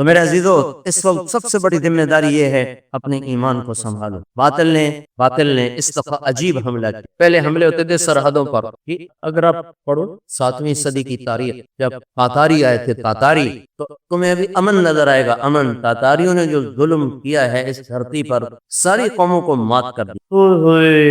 تو میرے عزیزو، اس وقت سب سے بڑی ذمہ داری یہ ہے اپنے ایمان کو سنبھالو۔ باطل نے اس دفعہ عجیب حملہ کیا۔ پہلے حملے ہوتے تھے سرحدوں پر، اگر آپ پڑھو 7ویں صدی کی تاریخ، جب تاتاری آئے تھے، تاتاری، تو تمہیں ابھی امن نظر آئے گا، امن۔ تاتاریوں نے جو ظلم کیا ہے اس دھرتی پر، ساری قوموں کو مات کر دی،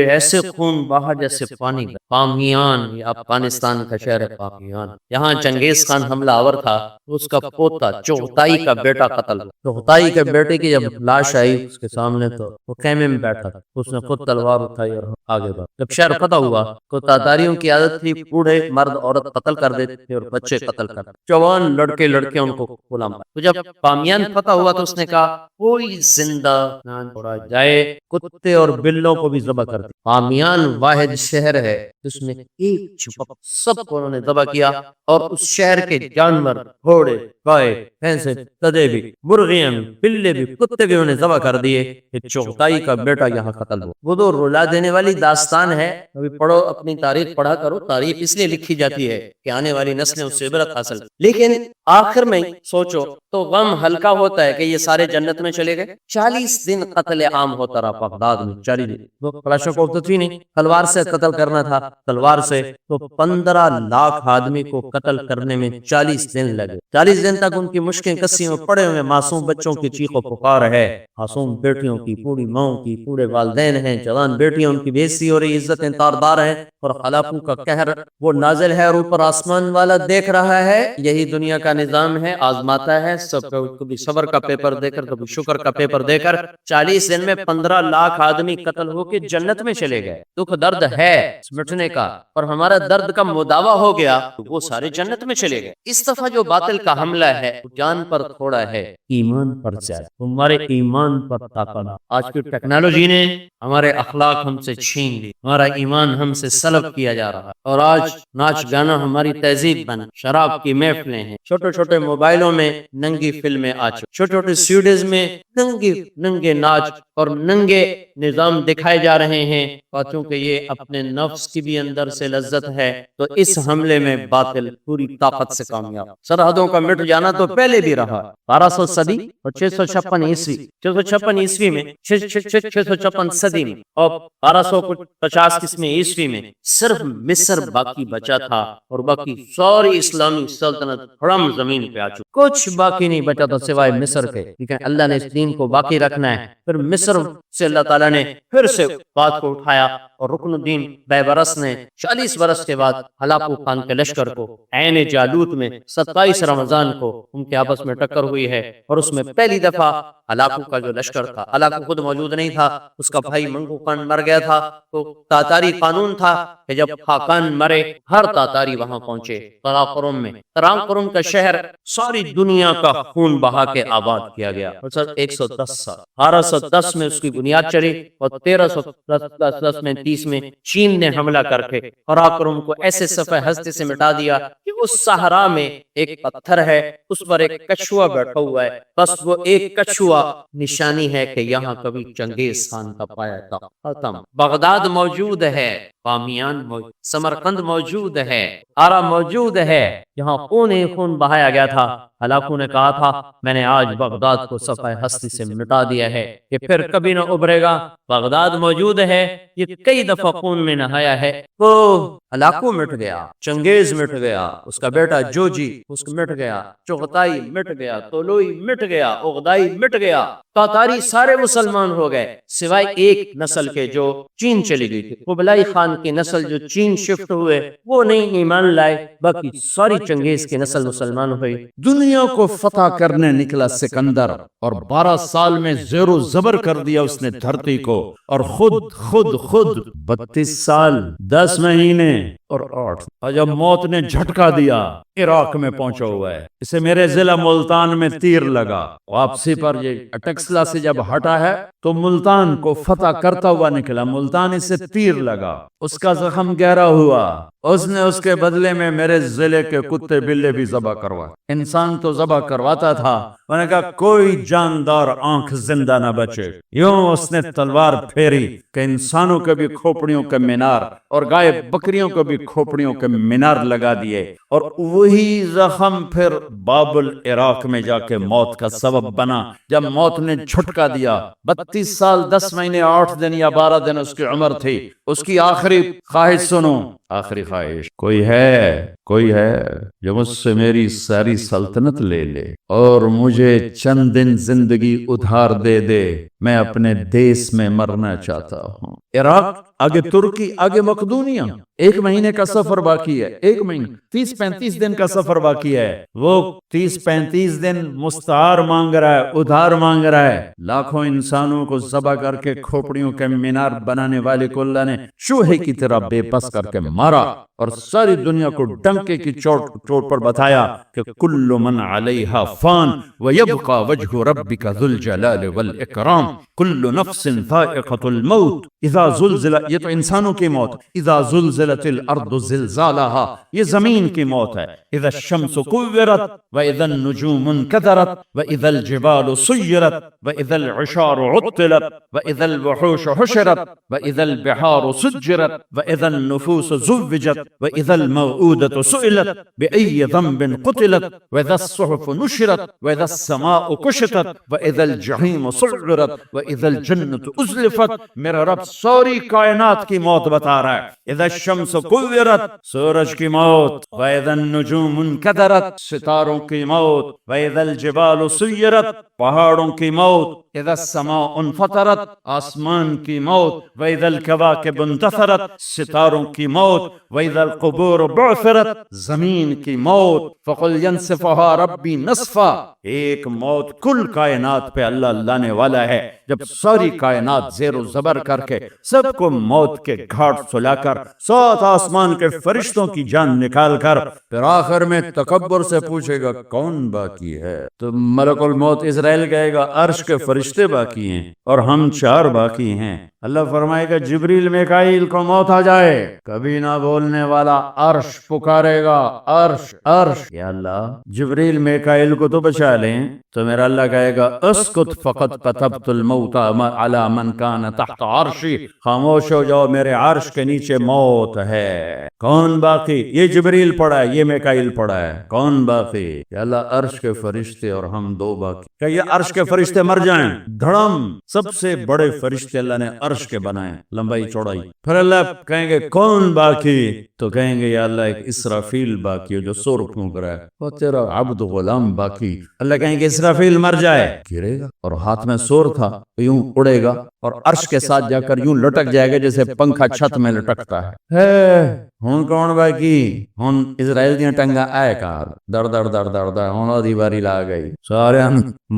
ایسے خون بہا جیسے پانی۔ بامیان، یہ افغانستان کا شہر ہے بامیان، یہاں چنگیز خان حملہ آور تھا، اس کا پوتا چغتائی کا بیٹا قتل ہوا۔ چغتائی کے بیٹے کی جب لاش آئی اس کے سامنے تو وہ خیمے میں بیٹھا تھا، اس نے خود تلوار اٹھائی اور آگے بڑھا۔ جب شہر فتح ہوا تو تاتاریوں کی عادت تھی بوڑھے مرد عورت قتل کر دیتے تھے اور بچے قتل کر دیتے، جوان لڑکے لڑکے ان کو غلام بنا۔ تو جب بامیان فتح ہوا تو اس نے کہا کوئی زندہ نہ چھوڑا جائے، کتے اور بلوں کو بھی ذبح کر دیا۔ بامیان واحد شہر ہے جس میں ایک چھپک سب کو انہوں نے ذبح کیا، اور اس شہر کے جانور، گھوڑے، گائے، بھینسیں، گدھے بھی، مرغیاں بھی، بلے بھی، کتے بھی انہوں نے ذبح کر دیے کہ چغتائی کا بیٹا یہاں قتل ہوا۔ وہ تو رلا دینے والی داستان ہے، ابھی پڑھو، اپنی تاریخ پڑھا کرو، تاریخ اس لیے لکھی جاتی ہے کہ آنے والی نسلیں اس سے عبرت حاصل۔ لیکن آخر میں سوچو تو غم ہلکا ہوتا ہے کہ یہ سارے جنت میں چلے گئے۔ 40 دن قتل عام ہوتا رہا بغداد میں، 40 دن، وہ کلاشنکوف تو تھی نہیں، تلوار سے قتل کرنا تھا، تلوار سے، تو 15 لاکھ آدمی کو قتل کرنے میں 40 دن لگے۔ 40 دن تک ان کی مشکیں کسیوں پڑے ہوئے، معصوم بچوں کی چیخ و پکار ہے، معصوم بیٹیوں کی، بوڑھی ماؤں کی، بوڑھے والدین ہیں، جوان بیٹیاں، ان کی بے عزتی ہو رہی، عزتیں تاردار ہیں، اور ہلاکو کا قہر وہ نازل ہے، اور اوپر آسمان والا دیکھ رہا ہے۔ یہی دنیا کا نظام ہے، آزماتا ہے سب کو، کبھی صبر کا پیپر دے کر، کبھی شکر کا پیپر دے کر۔ 40 دن میں 15 لاکھ آدمی قتل ہو کے جنت میں چلے گئے۔ دکھ درد ہے مٹنے کا، اور ہمارا درد کا مداوا ہو گیا، وہ سارے جنت میں چلے گئے۔ اس دفعہ جو باطل کا حملہ ہے وہ جان پر تھوڑا ہے، ایمان پر زیادہ۔ تمہارے ایمان پر طاقت۔ آج کی ٹیکنالوجی نے ہمارے اخلاق ہم سے چھین لی، ہمارا ایمان ہم سے سلب کیا جا رہا، اور آج ناچ گانا ہماری تہذیب بن، شراب کی محفلیں ہیں، چھوٹے چھوٹے موبائلوں میں ننگی فلمیں آ چکی، چھوٹے چھوٹے سیڈیز میں ننگے ناچ اور ننگے نظام دکھائے جا رہے ہیں، چونکہ یہ اپنے نفس کی بھی اندر سے لذت ہے، تو اس حملے میں باطل پوری طاقت سے کامیاب۔ سرحدوں کا مٹ جانا تو پہلے بھی رہا، 1200 صدی اور 656 عیسوی، 656 عیسوی میں، 656 صدی میں، اور 1250 عیسوی میں صرف مصر باقی بچا تھا، اور باقی ساری اسلامی سلطنت ہڑم زمین پہ آ چکی، کچھ باقی نہیں بچا تھا سوائے مصر کے، لیکن اللہ نے اس دین کو باقی رکھنا ہے۔ پھر مصر سے اللہ تعالیٰ نے پھر سے بات کو اٹھایا، اور رکن الدین بیبرس نے 40 برس کے بعد ہلاکو خان کے لشکر کو عین جالوت میں 27 رمضان کو ان کے آپس میں ٹکر ہوئی ہے، اور اس میں پہلی دفعہ ہلاکو کا جو لشکر تھا، ہلاکو خود موجود نہیں تھا، اس کا بھائی منگو خان مر گیا تھا، تو تاتاری قانون تھا کہ جب خاقان مرے ہر تاتاری وہاں پہنچے قراقرم میں۔ قراقرم کا شہر ساری دنیا کا خون بہا کے آباد کیا گیا، اور سر 110 سال، 1210 میں اس کی بنیاد چڑھی، اور 1310 میں 30 میں چین نے حملہ کر کے قراقرم کو ایسے صفحہ ہستی سے مٹا دیا کہ اس صحرا میں ایک پتھر ہے، اس پر ایک کچھوا بیٹھا ہوا ہے، بس وہ ایک کچھوا نشانی ہے کہ یہاں کبھی چنگیز خان کا پایا تھا۔ ختم۔ بغداد موجود ہے، بامیان موجود، سمرقند موجود ہے، آرا موجود ہے، یہاں خون ہی خون بہایا گیا تھا۔ ہلاکو نے کہا تھا میں نے آج بغداد کو صفحہ ہستی سے مٹا دیا ہے، یہ پھر کبھی نہ ابھرے گا۔ بغداد موجود ہے، یہ کئی دفعہ خون میں نہایا ہے، وہ ہلاکو مٹ گیا، چنگیز مٹ گیا، اس کا بیٹا جوجی اس کو مٹ گیا، چغتائی مٹ گیا، طولوئی مٹ گیا، اغدائی مٹ گیا، تاتاری سارے مسلمان ہو گئے سوائے ایک نسل کے جو چین چلی گئی تھی، قبلائی خان کی نسل جو چین شفٹ ہوئے وہ نہیں ایمان لائے، باقی ساری چنگیز کی نسل مسلمان ہوئی۔ دنیا کو فتح کرنے نکلا سکندر، اور 12 سال میں زیر و زبر کر دیا اس نے دھرتی کو، اور خود 32 سال 10 مہینے اور 8، اور جب موت نے جھٹکا دیا عراق میں پہنچا ہوا ہے، اسے میرے ضلع ملتان میں تیر لگا، واپسی پر یہ اٹکسلا سے جب ہٹا ہے تو ملتان کو فتح کرتا ہوا نکلا، ملتان اسے تیر لگا، اس کا زخم گہرا ہوا، اس نے اس کے بدلے میں میرے ضلع کے کتے بلے بھی ذبح کروا، انسان تو ذبح کرواتا تھا، میں نے کہا کوئی جاندار آنکھ زندہ نہ بچے، یوں اس نے تلوار پھیری کہ انسانوں کے بھی کھوپڑیوں کے مینار اور گائے بکریوں کو بھی کھوپڑیوں کے مینار لگا دیے، اور وہی زخم پھر باب العراق میں جا کے موت کا سبب بنا۔ جب موت نے جھٹکا دیا، 32 سال 10 مہینے 8 دن یا 12 دن اس کی عمر تھی، اس کی آخری خواہش سنو، آخری خواہش، کوئی ہے جو مجھ سے میری ساری سلطنت لے لے اور مجھے چند دن زندگی ادھار دے دے، میں اپنے دیس میں مرنا چاہتا ہوں۔ عراق، آگے ترکی، آگے مقدونیہ، 1 مہینے کا سفر باقی ہے، 1 مہینے 30-35 دن کا سفر باقی ہے۔ وہ 30-35 دن مستعار مانگ رہا ہے، ادھار مانگ رہا ہے۔ لاکھوں انسانوں کو ذبح کر کے کھوپڑیوں کے مینار بنانے والے کو اللہ نے چوہے کی طرح بے بس کر کے مارا، اور ساری دنیا کو ڈنکے کی چوٹ پر بتایا کہ کل من علیہا فان ویبقى وجہ ربک ذو الجلال والاکرام، کل نفس ذائقۃ الموت، اذا زلزل، یہ تو انسانوں کی موت، اذا زلزلت الارض زلزالها، یہ زمین کی موت ہے، اذا الشمس كورت واذا النجوم انكدرت واذا الجبال سيرت واذا العشار عطلت واذا الوحوش حشرت واذا البحار سجرت واذا النفوس زوجت واذا الموءودة سئلت بأي ذنب قتلت واذا الصحف نشرت واذا السماء كشطت واذا الجحيم سعرت واذا الجنة ازلفت۔ میرا رب ساری کائنات کی موت بتا رہا ہے۔ اذا الشمس كورت، سورج کی موت، واذا النجوم انكدرت، ستاروں کی موت، واذا الجبال سيرت، پہاڑوں کی موت، اذا السماء انفطرت، آسمان کی موت، واذا الكواكب انتثرت، ستاروں کی موت، واذا القبور بعثرت، زمین کی موت، فقل ينسفها ربی نصفا، ایک موت کل کائنات پہ اللہ لانے والا ہے۔ جب ساری کائنات زیر و زبر کر کے سب کو موت کے گھاٹ سلا کر 7 آسمان کے فرشتوں کی جان نکال کر پھر آخر میں تکبر سے پوچھے گا کون باقی ہے، تو ملک الموت اسرائیل کہے گا عرش کے فرشتے باقی ہیں اور ہم 4 باقی ہیں۔ اللہ فرمائے گا جبریل میکائیل کو موت آ جائے، کبھی نہ بولنے والا عرش پکارے گا، عرش عرش، یا اللہ جبریل میکائیل کو تو بچا لیں، تو میرا اللہ کہے گا اسکت فقط کتبت الموت علی من کان تحت عرشی، خاموش ہو جاؤ، میرے عرش کے نیچے موت ہے۔ کون باقی؟ یہ جبریل پڑا ہے، یہ میکائیل پڑا ہے، کون باقی؟ یا اللہ عرش کے فرشتے اور ہم 2 باقی۔ کہ یہ عرش کے فرشتے مر جائیں، دھڑم، سب سے بڑے فرشتے اللہ نے عرش کے بنائے، لمبائی چوڑائی۔ پھر اللہ کہیں گے کون باقی؟ تو کہیں گے یا اللہ ایک اسرافیل باقی ہے جو سور پھونک رہا ہے، اور تیرا عبد غلام باقی۔ اللہ کہیں گے اسرافیل مر جائے، گرے گا اور ہاتھ میں سور تھا، یوں اڑے گا اور عرش کے ساتھ جا کر یوں لٹک جائے گا جیسے پنکھا چھت میں لٹکتا ہے۔ ہن کون باقی؟ ہن اسرائیل دیاں ٹنگا آئے کار در در در در در، ہن دی باری لا گئی، سارے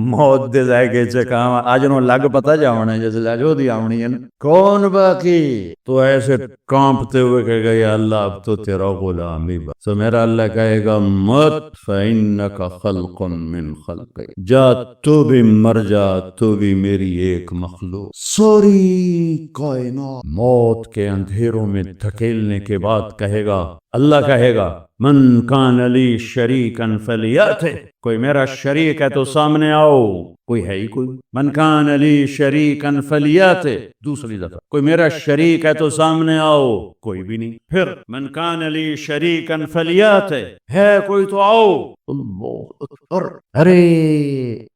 موت دے جائے گے چکام اج نو لگ پتا جاونے جس لجو دی آونی ہے۔ کون باقی؟ تو ایسے کانپتے ہوئے کہے گا یا اللہ اب تو تیرا غلام ہی بس۔ تو میرا اللہ کہے گا مت فإنک خلق من خلقی، جا تو بھی مر جا، تو بھی میری ایک مخلوق۔ ساری کائنات موت کے اندھیروں میں دھکیلنے کے بعد کہے گا، اللہ کہے گا من کان لی شریکا فلیاتہ، کوئی میرا شریک ہے تو سامنے آؤ، کوئی ہے ہی کوئی؟ من کان لی شریکا فلیاتہ، دوسری دفعہ کوئی میرا شریک ہے تو سامنے آؤ، کوئی بھی نہیں۔ پھر من کان لی شریکا فلیاتہ، ہے کوئی تو آؤ۔ اللہ اکبر۔ ارے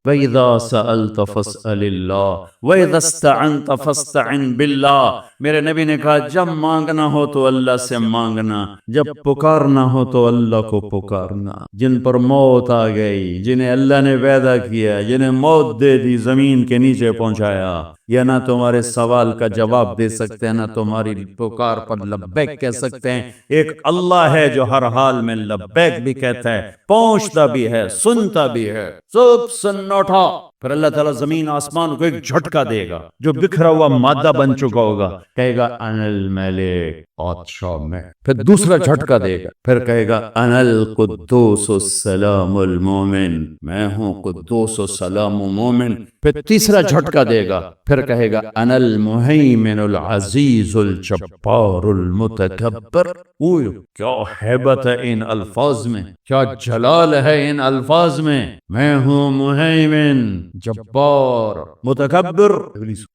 وَإِذَا سَأَلْتَ فَاسْأَلِ اللَّهَ وَإِذَا اسْتَعَنْتَ فَاسْتَعِنْ بِاللَّهِ۔ میرے نبی نے کہا جب مانگنا ہو تو اللہ سے مانگنا، جب پکارنا ہو تو اللہ کو پکارنا۔ جن پر موت آ گئی، جنہیں اللہ نے پیدا کیا، جنہیں موت دے دی، زمین کے نیچے پہنچایا، یا نہ تمہارے سوال کا جواب دے سکتے ہیں، نہ تمہاری پکار پر لبیک کہہ سکتے ہیں، ایک اللہ ہے جو ہر حال میں لبیک بھی کہتا ہے، پہنچتا بھی ہے، سنتا بھی ہے، سب سنوٹا۔ پھر اللہ تعالیٰ زمین آسمان کو ایک جھٹکا دے گا، جو بکھرا ہوا مادہ بن چکا ہوگا، کہے گا انا الملک، بادشاہ میں۔ پھر دوسرا جھٹکا دے گا، پھر کہے گا انا القدوس السلام المومن، میں ہوں قدوس و سلام و مومن۔ پھر تیسرا جھٹکا دے گا، پھر کہے گا انا المہیمن العزیز الجبار المتکبر۔ اوہ کیا ہیبت ہے ان الفاظ میں، کیا جلال ہے ان الفاظ میں، میں ہوں مہیمن، جبار، متکبر۔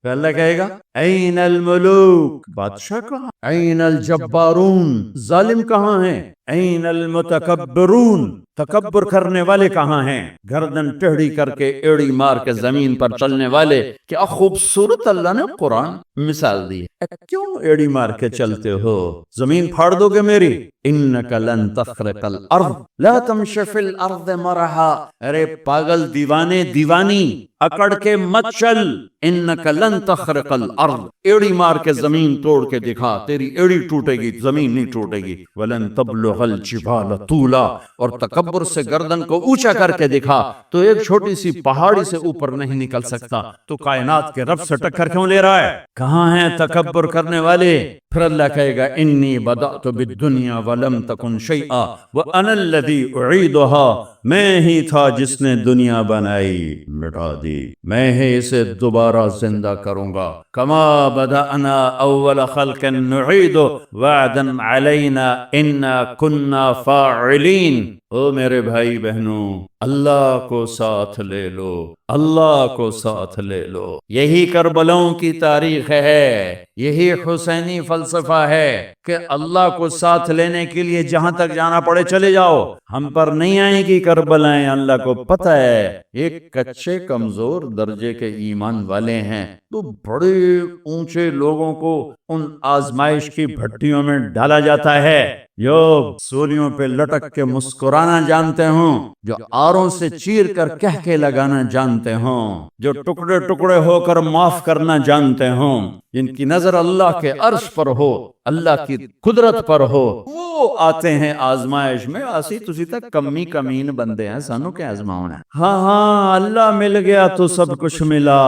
اللہ کہے گا این الملوک، بادشاہ کہاں؟ این الجبارون، ظالم کہاں ہیں؟ این المتکبرون، تکبر کرنے والے کہاں ہیں؟ گردن ٹیڑھی کر کے ایڑی مار کے زمین پر چلنے والے. کیا خوبصورت اللہ نے قرآن مثال دی ہے. کیوں ایڑی مار کے چلتے ہو؟ زمین پھاڑ دو گے میری؟ انک لن تخرق الارض لا تمشی فی الارض مرحا. ارے پاگل دیوانے دیوانی، اکڑ کے مت چل. انک لن تخرق الارض، ایڑی مار کے زمین توڑ کے دکھا، تیری ایڑی ٹوٹے گی، زمین نہیں ٹوٹے گی. ولن تبلغ الجبال طولا، اور تکبر سے گردن کو اونچا کر کے دکھا تو ایک چھوٹی سی پہاڑی سے اوپر نہیں نکل سکتا. تو کائنات کے رب سے ٹکر کیوں لے رہا ہے؟ کہاں ہیں تکبر کرنے والے؟ پھر اللہ کہے گا انی بدأت بالدنیا ولم تکن شیئا وانا الذی اعیدها، میں ہی تھا جس نے دنیا بنائی مٹا دی، میں ہی اسے دوبارہ زندہ کروں گا. کما بدأنا اول خلق نعید وعدا علینا انا کنا فاعلین. او میرے بھائی بہنوں، اللہ کو ساتھ لے لو، اللہ کو ساتھ لے لو. یہی کربلاؤں کی تاریخ ہے، یہی حسینی فلسفہ ہے کہ اللہ کو ساتھ لینے کے لیے جہاں تک جانا پڑے چلے جاؤ، ہم پر نہیں آئیں گی کربلائیں. اللہ کو پتہ ہے ایک کچے کمزور درجے کے ایمان والے ہیں تو بڑے اونچے لوگوں کو ان آزمائش کی بھٹیوں میں ڈالا جاتا ہے جو سولیوں پہ لٹک کے مسکرانا جانتے ہوں، جو آروں سے چیر کر کہکے لگانا جانتے ہوں، جو ٹکڑے ٹکڑے ہو کر معاف کرنا جانتے ہوں، جن کی نظر اللہ کے عرش پر ہو، اللہ کی قدرت پر ہو، وہ آتے ہیں آزمائش میں. اسی تسی تک کمی کمین بندے ہیں، سانو کیا آزماؤنا ہے. ہاں اللہ مل گیا تو سب کچھ ملا،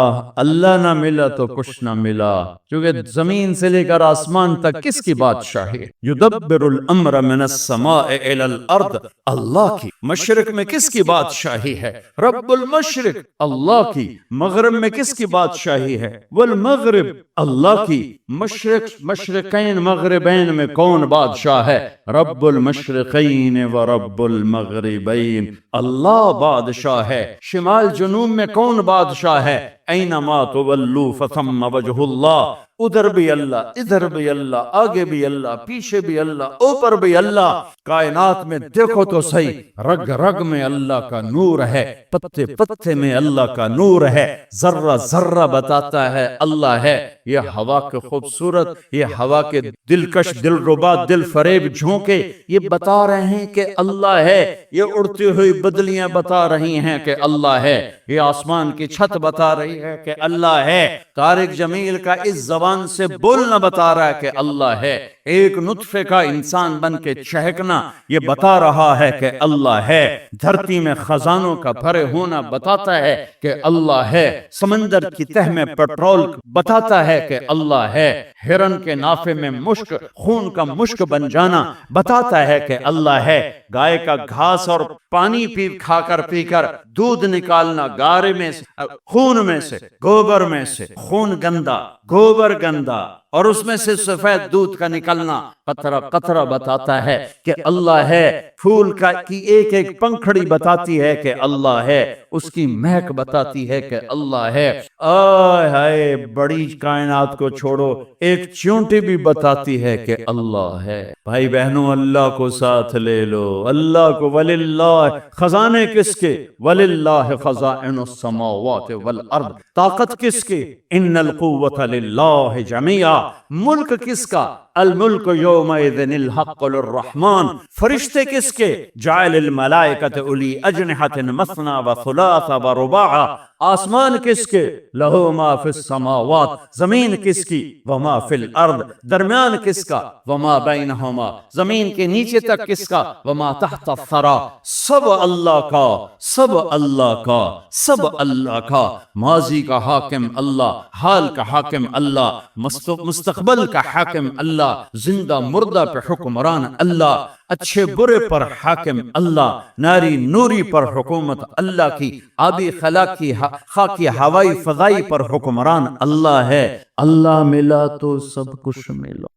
اللہ نہ ملا تو کچھ نہ ملا. کیونکہ زمین سے لے کر آسمان تک کس کی بادشاہی؟ یدبر الامر من السماء الى الارض، اللہ کی. مشرق میں کس کی بادشاہی ہے؟ رب المشرق، اللہ کی. مغرب میں کس کی بادشاہی ہے؟ والمغرب، اللہ کی. مشرقین مغربین میں کون بادشاہ ہے؟ رب المشرقین و رب المغربین، اللہ بادشاہ ہے. شمال جنوب میں کون بادشاہ ہے؟ اینما تولوا فثم وجہ اللہ، ادھر بھی اللہ، ادھر بھی اللہ، آگے بھی اللہ، پیچھے بھی اللہ، اوپر بھی اللہ. کائنات میں دیکھو تو صحیح، رگ رگ میں اللہ کا نور ہے، پتے پتے میں اللہ کا نور ہے، ذرہ ذرہ بتاتا ہے اللہ ہے. یہ ہوا کے خوبصورت، یہ ہوا کے دلکش، دلربا، دل فریب جھونکے یہ بتا رہے ہیں کہ اللہ ہے. یہ اڑتی ہوئی بدلیاں بتا رہی ہیں کہ اللہ ہے. یہ آسمان کی چھت بتا رہی ہے کہ اللہ ہے. طارق جمیل کا اس زبان سے بولنا بتا رہا ہے کہ اللہ ہے. ایک نطفے کا انسان بن کے چہکنا یہ بتا رہا ہے کہ اللہ ہے. دھرتی میں خزانوں کا بھرے ہونا بتاتا ہے کہ اللہ ہے. سمندر کی تہ میں پیٹرول بتاتا ہے کہ اللہ ہے. ہرن کے نافے میں مشک، خون کا مشک بن جانا بتاتا ہے کہ اللہ ہے. گائے کا گھاس اور پانی کھا کر پی کر دودھ نکالنا گارے میں سے، خون میں سے، گوبر میں سے، خون گندا، گوبر گندا، اور اس میں سے سفید دودھ کا نکلنا قطرہ قطرہ بتاتا ہے کہ اللہ ہے. پھول کی ایک ایک پنکھڑی بتاتی ہے کہ اللہ ہے. اس کی مہک بتاتی ہے کہ اللہ ہے. آئے ہائے، بڑی کائنات کو چھوڑو، ایک چیونٹی بھی بتاتی ہے کہ اللہ ہے. بھائی بہنوں، اللہ کو ساتھ لے لو، اللہ کو. وللہ، خزانے کس کے؟ وللہ خزائن السماوات والارض. طاقت کس کی؟ ان القوت للہ جميعا. ملک کس کا؟ الملک یومئذ الحق للرحمن. فرشتے کس کے؟ جعل الملائکۃ اولی اجنحۃ مثنی وثلاث ورباع. آسمان کس کے؟ لہ ما فی السماوات. زمین کس کی؟ وما فی الارض. درمیان کس کا؟ وما بینہما. زمین کے نیچے تک کس کا؟ وما تحت الثری. سب اللہ کا، سب اللہ کا، سب اللہ کا. ماضی کا حاکم اللہ، حال کا حاکم اللہ، مستقبل کا حاکم اللہ، زندہ مردہ پہ حکمران اللہ، اچھے برے پر حاکم اللہ، ناری نوری پر حکومت اللہ کی، آبی خلا کی، خاکی ہوائی فضائی پر حکمران اللہ ہے. اللہ ملا تو سب کچھ ملا.